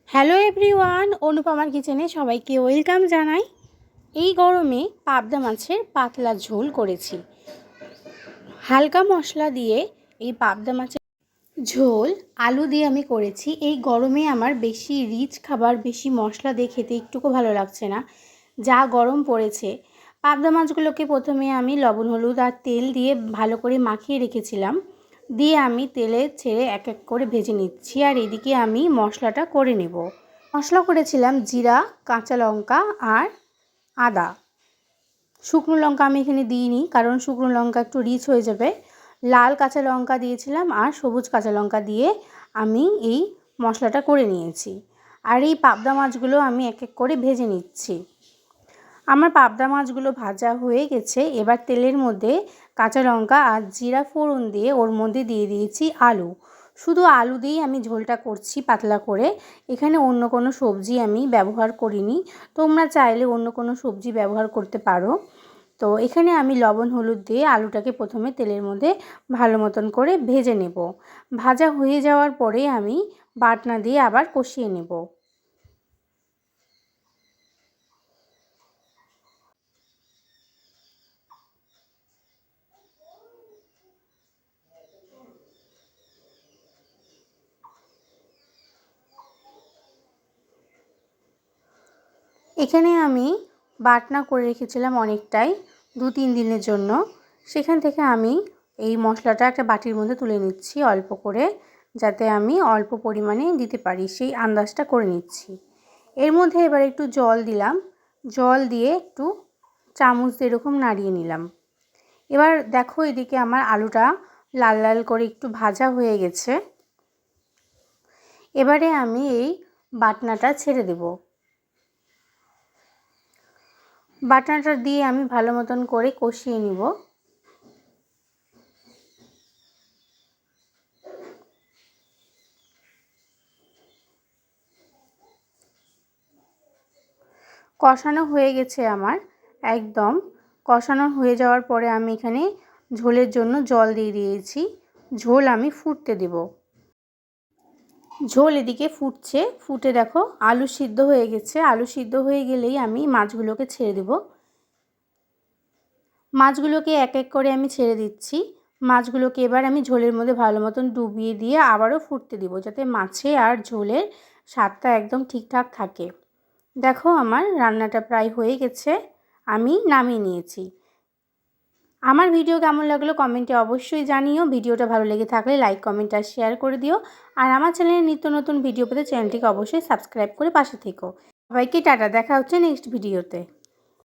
Hello everyone, অনুপমার কিচেনে সবাইকে welcome জানাই। এই গরমে পাবদা মাছের পাতলা ঝোল করেছি। হালকা মশলা দিয়ে এই পাবদা মাছের ঝোল আলু দিয়ে আমি করেছি। এই গরমে আমার বেশি রিচ খাবার, বেশি মশলা দিয়ে খেতে একটুকু ভালো লাগছে না। যা গরম পড়েছে, পাবদা মাছগুলোকে প্রথমে আমি লবণ হলুদ আর তেল দিয়ে ভালো করে মাখিয়ে রেখেছিলাম। দিয়ে আমি তেলে ছেড়ে এক এক করে ভেজে নিচ্ছি। আর এদিকে আমি মশলাটা করে নেব। মশলা করেছিলাম জিরা, কাঁচা লঙ্কা আর আদা। শুকনো লঙ্কা আমি এখানে দিইনি, কারণ শুকনো লঙ্কা একটু রিচ হয়ে যাবে। লাল কাঁচা লঙ্কা দিয়েছিলাম আর সবুজ কাঁচা লঙ্কা দিয়ে আমি এই মশলাটা করে নিয়েছি। আর এই পাবদা মাছগুলো আমি এক এক করে ভেজে নিচ্ছি। আমার পাবদা মাছগুলো ভাজা হয়ে গেছে। এবার তেলের মধ্যে কাঁচা লঙ্কা আর জিরা ফোড়ন দিয়ে ওর মধ্যে দিয়ে দিয়েছি আলু। শুধু আলু দিয়েই আমি ঝোলটা করছি পাতলা করে। এখানে অন্য কোনো সবজি আমি ব্যবহার করিনি। তোমরা চাইলে অন্য কোনো সবজি ব্যবহার করতে পারো। তো এখানে আমি লবণ হলুদ দিয়ে আলুটাকে প্রথমে তেলের মধ্যে ভালো মতন করে ভেজে নেব। ভাজা হয়ে যাওয়ার পরে আমি বাটনা দিয়ে আবার কষিয়ে নেব। এখানে আমি বাটনা করে রেখেছিলাম অনেকটাই, 2-3 দিনের জন্য। সেখান থেকে আমি এই মশলাটা একটা বাটির মধ্যে তুলে নিচ্ছি অল্প করে, যাতে আমি অল্প পরিমাণে দিতে পারি সেই আন্দাজটা করে নিচ্ছি। এর মধ্যে এবার একটু জল দিলাম। জল দিয়ে একটু চামচ দিয়ে এরকম নাড়িয়ে নিলাম। এবার দেখো, এদিকে আমার আলুটা লাল লাল করে একটু ভাজা হয়ে গেছে। এবারে আমি এই বাটনাটা ছেড়ে দেব। বাটনাটা দিয়ে আমি ভালো মতন করে কষিয়ে নিব। কষানো হয়ে গেছে আমার একদম। কষানো হয়ে যাওয়ার পরে আমি এখানে ঝোলের জন্য জল দিয়ে দিয়েছি। ঝোল আমি ফুটতে দেব। ঝোল এদিকে ফুটছে, ফুটে দেখো আলু সিদ্ধ হয়ে গেছে। আলু সিদ্ধ হয়ে গেলেই আমি মাছগুলোকে ছেড়ে দেব। মাছগুলোকে এক এক করে আমি ছেড়ে দিচ্ছি। মাছগুলোকে এবার আমি ঝোলের মধ্যে ভালো মতন ডুবিয়ে দিয়ে আবারও ফুটতে দেব, যাতে মাছে আর ঝোলের স্বাদটা একদম ঠিকঠাক থাকে। দেখো আমার রান্নাটা প্রায় হয়ে গেছে, আমি নামিয়ে নিয়েছি। আমার ভিডিও কেমন লাগলো কমেন্টে অবশ্যই জানিও। ভিডিওটা ভালো লেগে থাকলে লাইক, কমেন্ট আর শেয়ার করে দিও। আর আমার চ্যানেলে নিত্য নতুন ভিডিও পেতে চ্যানেলটিকে অবশ্যই সাবস্ক্রাইব করে পাশে থেকো। সবাইকে টাটা, দেখা হচ্ছে নেক্সট ভিডিওতে।